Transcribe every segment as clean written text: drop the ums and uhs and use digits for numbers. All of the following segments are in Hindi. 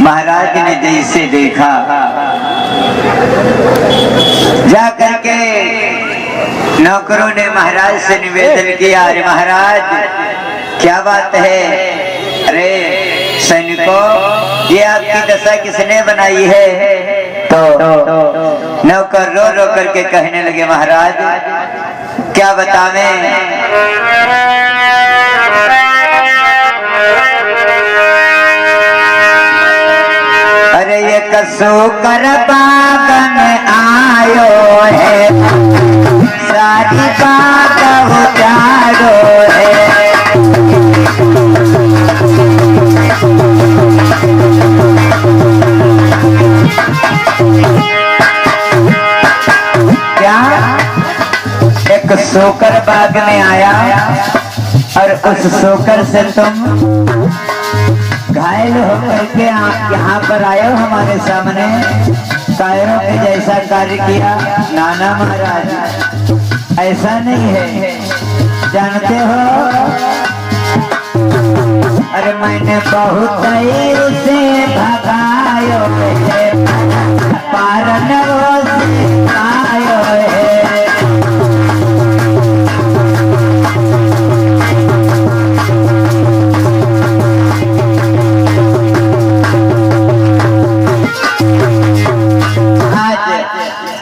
महाराज ने जैसे देखा जा करके नौकरों ने महाराज से निवेदन किया, अरे महाराज क्या बात है, अरे सैनिकों ये आपकी दशा किसने बनाई है? तो नौकर रो रो करके कहने लगे, महाराज क्या बतावें, अरे ये कसो कर बाग में आयो है, सारी बात उजाड़ो है। क्या एक सोकर बाग में आया और उस सोकर से तुम घायल होकर के यहाँ पर आए हो हमारे सामने, कायरों के जैसा कार्य किया? नाना महाराज ऐसा नहीं है, जानते हो अरे मैंने बहुत से भगायो है, पारनों से आयो है।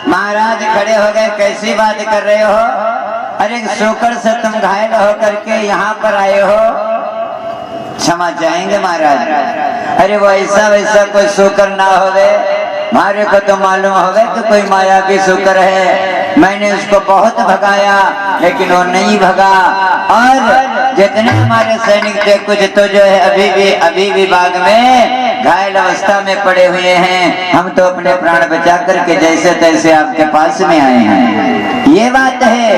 महाराज खड़े हो गए, कैसी बात कर रहे हो? अरे सोकर से तुम घायल हो करके यहाँ पर आए हो, क्षमा चाहेंगे महाराज? अरे वो ऐसा वैसा कोई सोकर ना होवे, हमारे को तो मालूम होवे कि कोई माया की सोकर है, मैंने उसको बहुत भगाया लेकिन वो नहीं भगा, और जितने हमारे सैनिक थे कुछ तो जो है अभी भी बाग में घायल अवस्था में पड़े हुए हैं, हम तो अपने प्राण बचा करके जैसे तैसे आपके पास में आए हैं, ये बात है।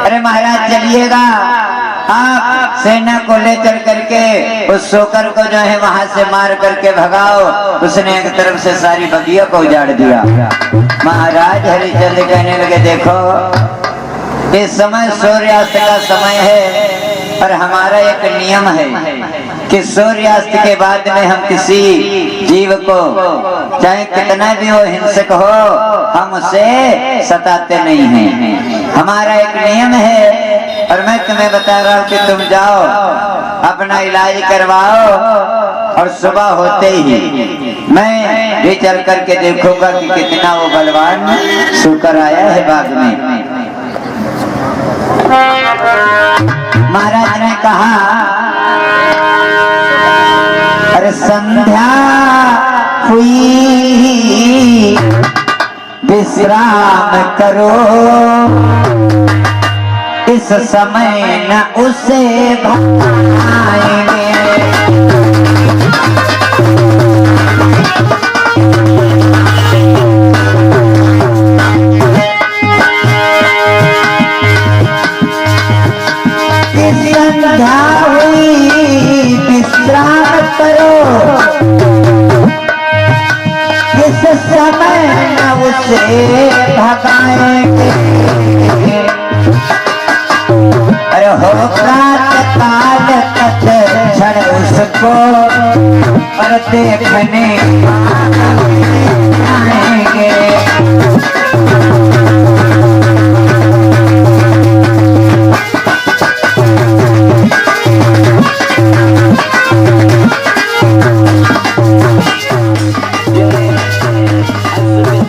अरे महाराज चलिएगा, आप सेना को ले चल करके उस सोकर को जो है वहां से मार करके भगाओ। उसने एक तरफ से सारी बगिया को उजाड़ दिया। महाराज हरिश्चंद्र कहने लगे, देखो इस समय सूर्यास्त का समय है और हमारा एक नियम है कि सूर्यास्त के बाद में हम किसी जीव को चाहे कितना भी हो हिंसक हो हम उसे सताते नहीं हैं, हमारा एक नियम है। और मैं तुम्हें बता रहा हूँ कि तुम जाओ अपना इलाज करवाओ और सुबह होते ही मैं भी चल करके देखूंगा कि कितना वो बलवान सुकर आया है बाग में। महाराज ने कहा, अरे संध्या हुई विश्राम करो, इस समय न उसे भगाएंगे। संध्या हुई विश्राम करो, इस समय न उसे भगाएंगे। अरे हो प्रात काल तक क्षण उसको और देखने आएंगे।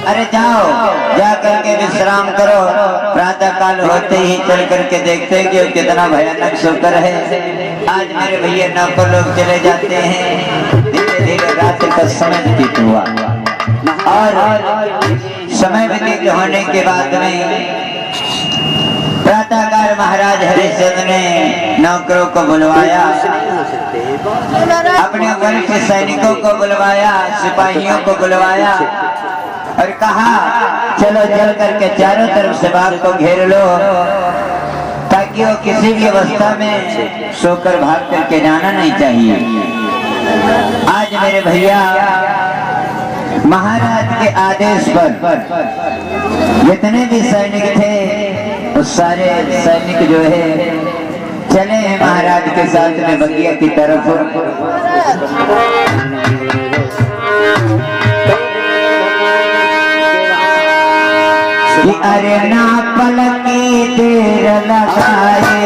अरे जाओ जा करके विश्राम करो, प्रातः काल होते ही चल करके देखते हैं कि कितना भयानक सोकर है। आज मेरे भैया नौकर लोग चले जाते हैं, धीरे धीरे रात का समय व्यतीत हुआ और समय व्यतीत होने के बाद में प्रातःकाल महाराज हरिश्चंद्र ने नौकरों को बुलवाया, अपने वरिष्ठ सैनिकों को बुलवाया, सिपाहियों को बुलवाया और कहा चलो चल करके चारों तरफ से बाग को घेर लो ताकि वो किसी भी अवस्था में सोकर भाग करके जाना नहीं चाहिए। आज मेरे भैया महाराज के आदेश पर जितने भी सैनिक थे उस सारे सैनिक जो है चले हैं महाराज के साथ में बगिया की तरफ। अरे ना पलकी देर लगाए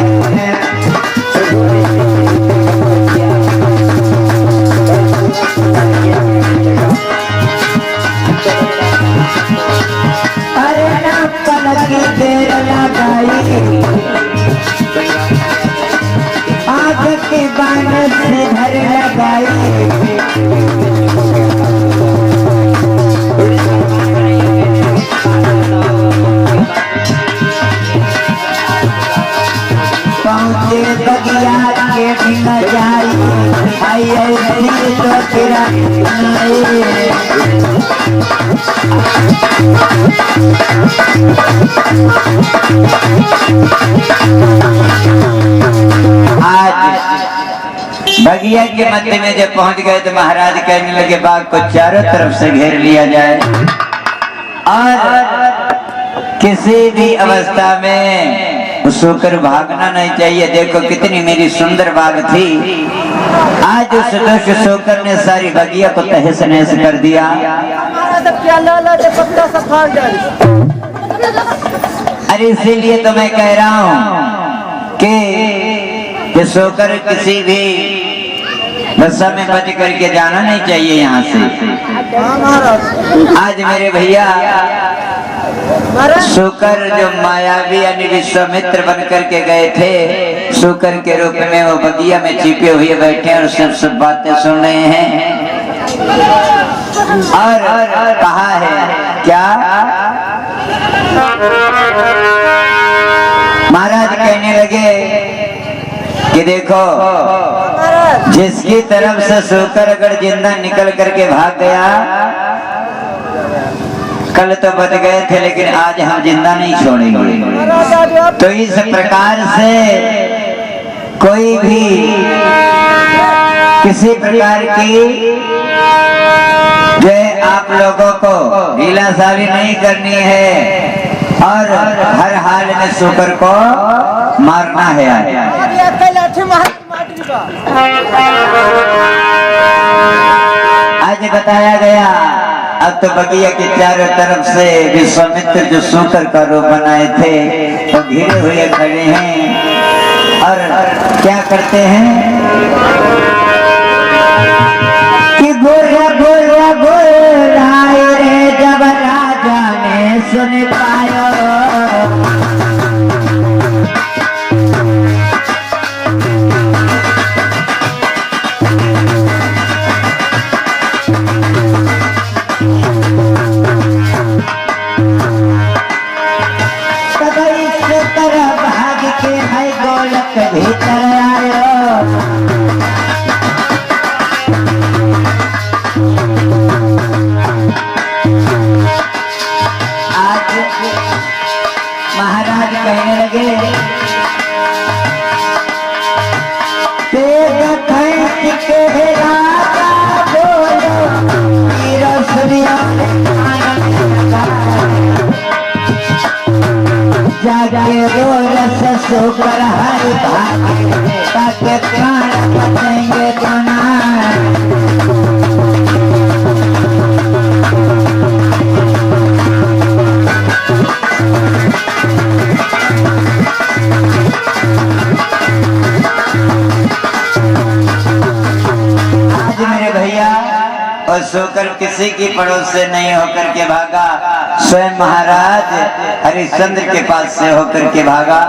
अरे ना पलकी देर लगाई आग के बाण से भर लगाई पहुँचे बगिया के भी न जाई आई ऐसी तो तेरा आज बगिया के मध्य में जब पहुंच गए तो महाराज कहने लगे बाग को चारों तरफ से घेर लिया जाए और किसी भी अवस्था में सोकर भागना नहीं चाहिए। देखो कितनी मेरी सुंदर बाग थी, आज उस दुष्ट सोकर ने सारी बगिया को तहस नहस कर दिया। अरे इसीलिए तो मैं कह रहा हूँ कि सोकर किसी भी दशा में बच करके जाना नहीं चाहिए यहाँ से। आज मेरे भैया शुकर जो मायावी यानी विश्वामित्र बन करके गए थे, शुकर के रूप में वो बगिया में छिपे हुए बैठे और सब बातें सुन रहे हैं। और कहा है क्या महाराज कहने लगे कि देखो जिसकी तरफ से शुकर अगर जिंदा निकल करके भाग गया, कल तो बच गए थे लेकिन आज हम जिंदा नहीं छोड़ेंगे। तो इस प्रकार से कोई भी किसी प्रकार की जो आप लोगों को ढीलासारी नहीं करनी है और हर हाल में शुकर को मारना है। आज बताया गया अब तो बगिया के चारों तरफ से विश्वामित्र जो शुकर का रूप बनाए थे तो घिरे हुए खड़े हैं और क्या करते हैं कि गोरा गोरा गोरा रे जब राजा ने सुन पायो भीतर आयो आज महाराज कहने लगे तेज खैस के राजा बोलो वीर सूर्य जागे रो रस शुकर हर भागे ताके प्राण बचेंगे दोना। आज मेरे भैया और शुकर किसी की पड़ोस से नहीं होकर के भागा, स्वयं महाराज हरिश्चंद्र के पास से होकर के भागा।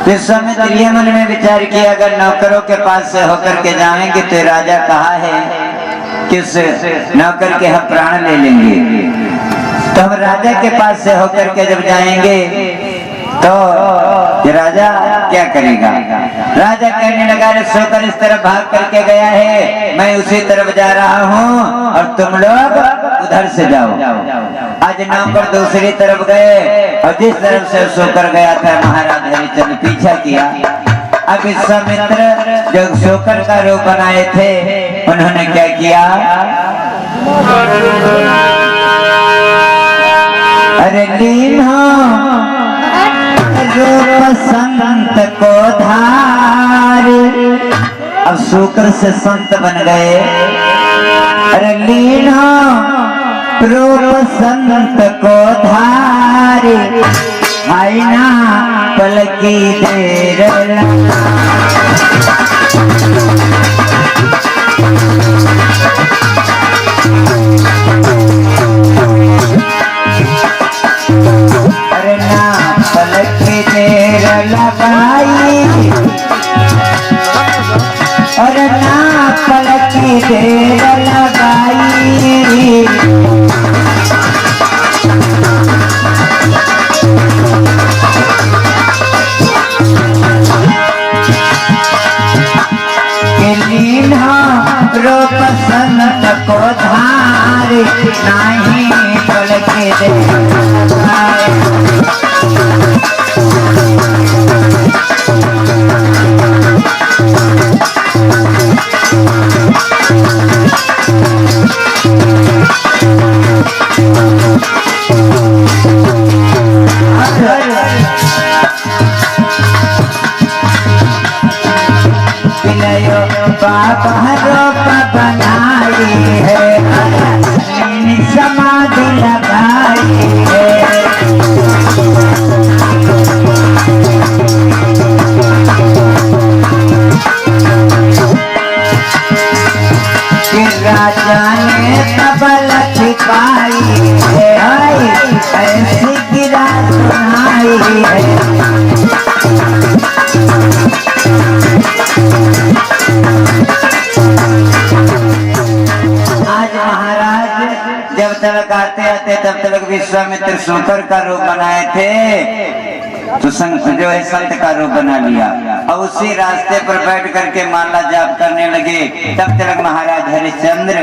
विश्वामित्र ये मन में विचार किया अगर नौकरों के पास से होकर के जाएंगे तो राजा कहा है कि उस नौकर के हम प्राण ले लेंगे, तो हम राजा के पास से होकर के जब जाएंगे तो ये राजा क्या करेगा। राजा कहने लगा रे शुकर इस तरफ भाग करके गया है, मैं उसी तरफ जा रहा हूँ और तुम लोग उधर से जाओ। आज नौकर दूसरी तरफ गए और जिस तरफ से शुकर गया था महाराज हरिश्चंद्र पीछा किया। अब विश्वामित्र जो शुकर का रूप बनाए थे उन्होंने क्या किया, अरे लीनो रूप संत को धार। अब शुकर से संत बन गए। अरे लीनो रूप संत को धार भाई ना पल की देर लगा। अरे ना पल की देर लगाई, और ना पल की देर लगाई, रो पसंद को धार नहीं पल के दे। बाबा रोपा बनाई है, समाधि लगाई है। कि राजा ने तबल छिपाई है, ऐसी गिरा सुनाई है। जब तक आते आते तब तक विश्वामित्र शूकर का रूप बनाए थे, तो जो है संत का रूप बना लिया, और उसी रास्ते पर बैठ करके माला जाप करने लगे। तब तक महाराज हरिश्चंद्र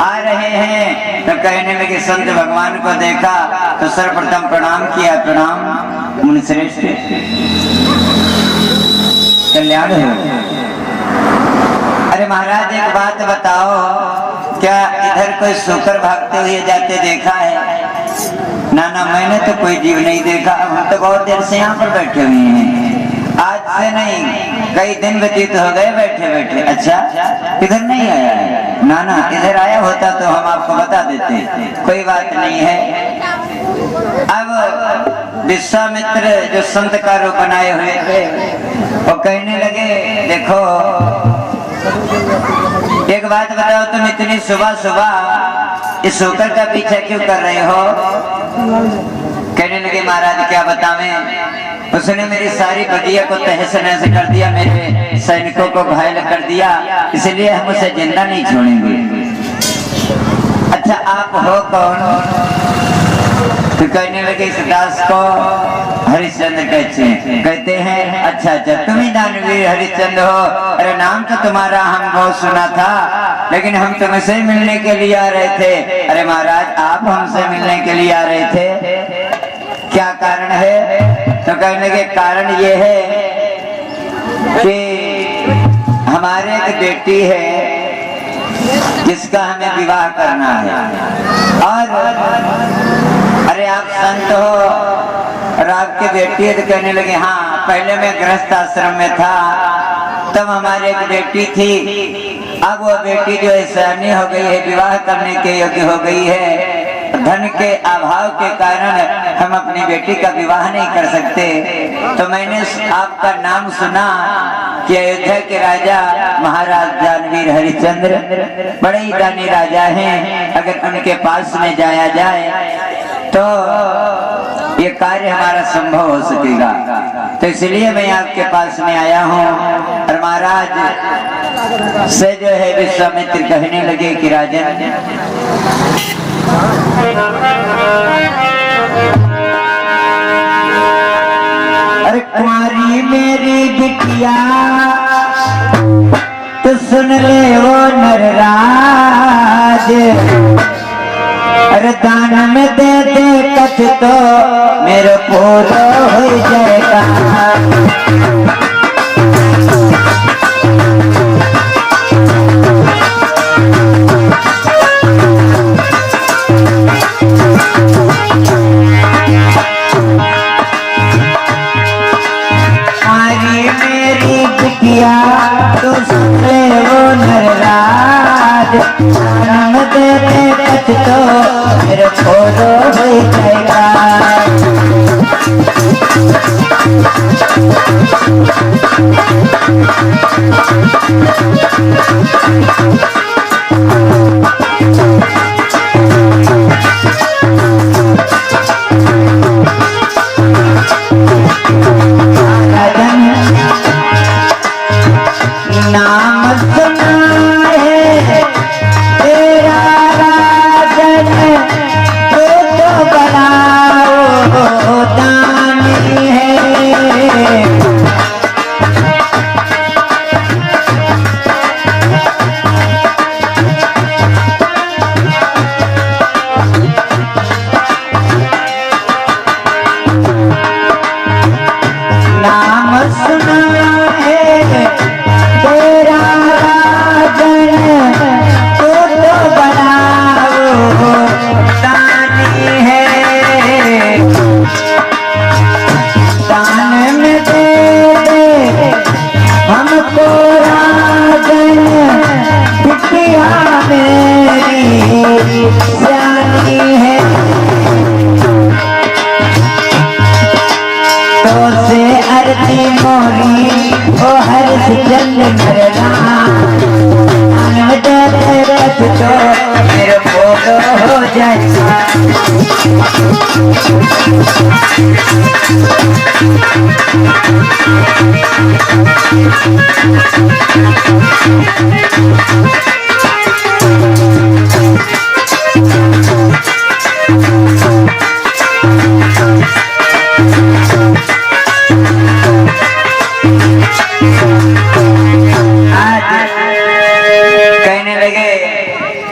आ रहे हैं, तो कहने लगे संत भगवान को देखा तो सर्वप्रथम प्रणाम किया। प्रणाम मुनिश्रेष्ठ, कल्याण हो। अरे महाराज एक बात बताओ, क्या इधर कोई शूकर भागते हुए जाते देखा है? ना ना, मैंने तो कोई जीव नहीं देखा। हम तो बहुत देर से यहाँ पर बैठे हुए हैं, आज से नहीं कई दिन व्यतीत हो गए बैठे बैठे। अच्छा, इधर नहीं आया है? ना ना, इधर आया होता तो हम आपको बता देते। कोई बात नहीं है। अब विश्वामित्र जो संत का रूप बनाए हुए थे, वो कहने लगे देखो एक बात बताओ, तुम इतनी सुबह सुबह इस शूकर का पीछा क्यों कर रहे हो? कहने लगे महाराज क्या बतावें, उसने मेरी सारी बगिया को तहस नहस कर दिया, मेरे सैनिकों को घायल कर दिया, इसलिए हम उसे जिंदा नहीं छोड़ेंगे। अच्छा आप हो कौन? तो कहने लगे इस दास को हरिश्चंद्र कहते हैं। अच्छा अच्छा, तुम ही दानवीर हरिश्चंद्र हो? अरे नाम तो तुम्हारा हम बहुत सुना था, लेकिन हम तुमसे मिलने के लिए आ रहे थे। अरे महाराज आप हमसे मिलने के लिए आ रहे थे, क्या कारण है? तो कहने के कारण ये है कि हमारे एक बेटी है जिसका हमें विवाह करना है। और अरे आप संत हो और आपकी बेटी है? तो कहने लगे हाँ, पहले मैं गृहस्थ आश्रम में था, तब हमारी एक बेटी थी, अब वो बेटी जो है सयानी हो गई है, विवाह करने के योग्य हो गई है। धन के अभाव के कारण हम अपनी बेटी का विवाह नहीं कर सकते। तो मैंने आपका नाम सुना कि अयोध्या के राजा महाराज दानवीर हरिश्चंद्र बड़े ही दानी राजा हैं, अगर उनके पास में जाया जाए तो ये कार्य हमारा संभव हो सकेगा। तो इसलिए मैं आपके पास में आया हूँ। और महाराज से जो है विश्वामित्र कहने लगे कि राजन, अरे कुमारी मेरी बिटिया तो सुन ले वो नरराज, अरे दान में दे दे कछ तो मेरे पूरा हो जाएगा। मेरी बिटिया तो सुन ले वो नरराज, दान दे दे कछ तो मेरे पूरा हो जाएगा। मेरे फोटो हो जाएगा।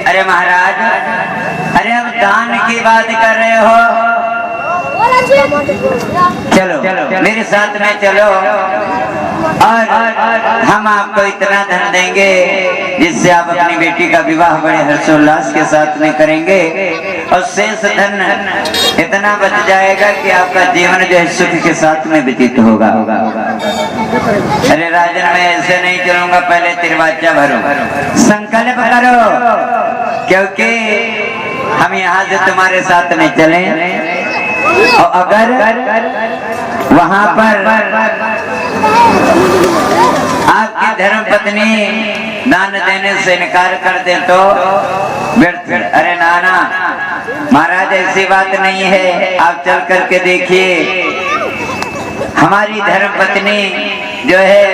अरे महाराज, अरे अब दान की बात कर रहे हो, चलो मेरे साथ में चलो और हम आपको इतना धन देंगे जिससे आप अपनी बेटी का विवाह बड़े हर्षोल्लास के साथ में करेंगे और शेष धन इतना बच जाएगा कि आपका जीवन जो है सुख के साथ में व्यतीत होगा। अरे राजन, मैं ऐसे नहीं चलूंगा, पहले तिरवाचा भरो, संकल्प करो, क्योंकि हम यहाँ से तुम्हारे साथ में चलें और अगर वहां पर आपकी धर्म पत्नी दान देने से इनकार कर दे तो व्यर्थ। अरे नाना महाराज, ऐसी बात नहीं है, आप चल करके देखिए, हमारी धर्म पत्नी जो है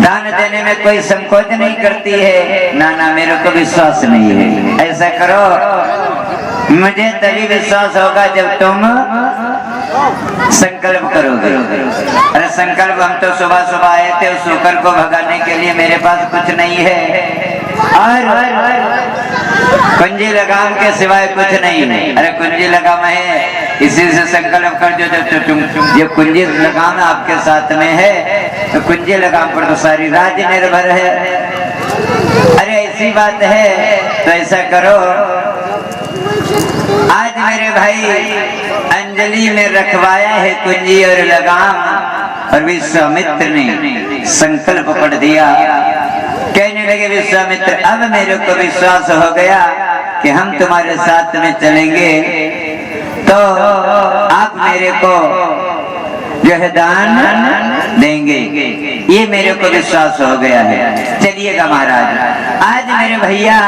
दान देने में कोई संकोच नहीं करती है। नाना, मेरे को विश्वास नहीं है। ऐसा करो, मुझे तभी विश्वास होगा जब तुम संकल्प करोगे। अरे संकल्प, हम तो सुबह सुबह आए थे उस शुकर को भगाने के लिए, मेरे पास कुछ नहीं है और कुंजी लगाम के सिवाय कुछ नहीं है। अरे कुंजी लगाम है, इसी से संकल्प कर जो तुम ये कुंजी लगाम आपके साथ में है तो कुंजी लगाम पर तो सारी राज्य निर्भर है। अरे ऐसी बात है तो ऐसा करो, आज मेरे भाई अंजलि में रखवाया है कुंजी और लगाम और विश्वामित्र ने संकल्प पढ़ दिया। कहने लगे विश्वामित्र, अब मेरे को विश्वास हो गया कि हम तुम्हारे साथ में चलेंगे तो आप मेरे को जो है दान देंगे, ये मेरे को विश्वास हो गया है। चलिएगा महाराज, आज मेरे भैया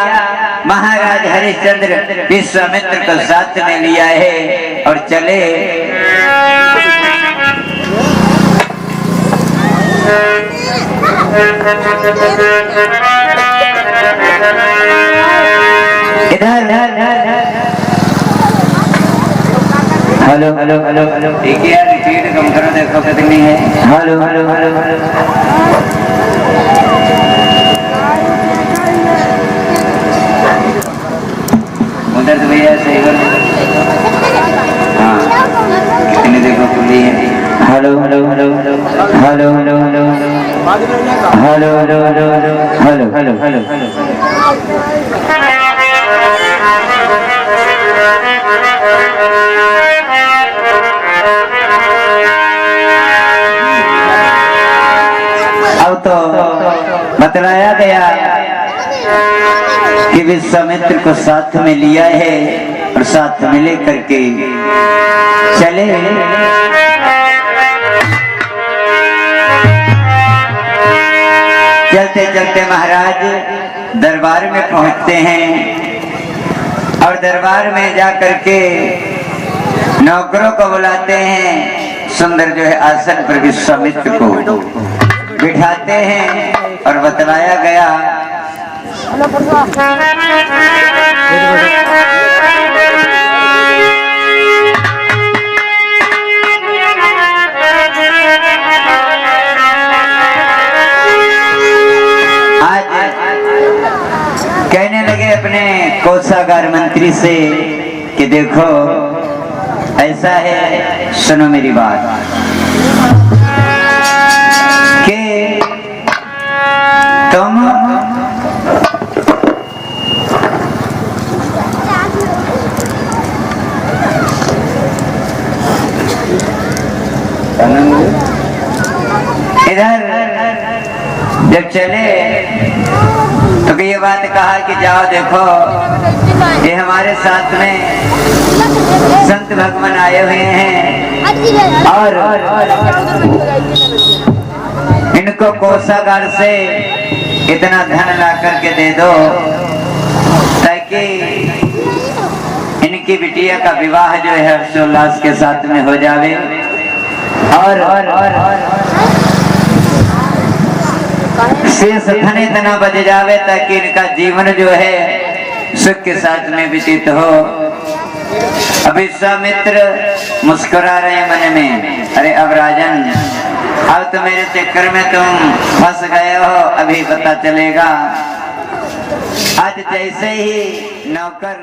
महाराज हरिश्चंद्र विश्वामित्र को साथ में लिया है और चले। इधर हेलो हेलो हेलो हेलो, एक यार रिपीट कम करो, देखो कितनी है। हेलो हेलो हेलो हेलो, उधर से भैया सही करो। हाँ, कितनी देखो खुली है। Hello hello hello hello hello hello hello hello hello hello hello hello hello. अब तो बतलाया गया कि विश्वामित्र को साथ में लिया है और साथ में लेकर के चले। चलते चलते महाराज दरबार में पहुंचते हैं और दरबार में जा करके नौकरों को बुलाते हैं। सुंदर जो है आसन पर विश्वामित्र को बिठाते हैं और बतलाया गया कहने लगे अपने कोषागार मंत्री से कि देखो ऐसा है, सुनो मेरी बात कि तुम इधर जब चले तो ये बात कहा कि जाओ देखो ये हमारे साथ में संत भगवान आए हुए हैं और इनको कोषागार से इतना धन ला करके दे दो ताकि इनकी बिटिया का विवाह जो है हर्षोल्लास के साथ में हो जावे और शेष धन इतना बच जावे ताकि इनका जीवन जो है सुख के साथ में व्यतीत हो। अब विश्वामित्र मुस्कुरा रहे मन में, अरे अब राजन अब तो मेरे चक्कर में तुम फंस गए हो, अभी पता चलेगा। आज जैसे ही नौकर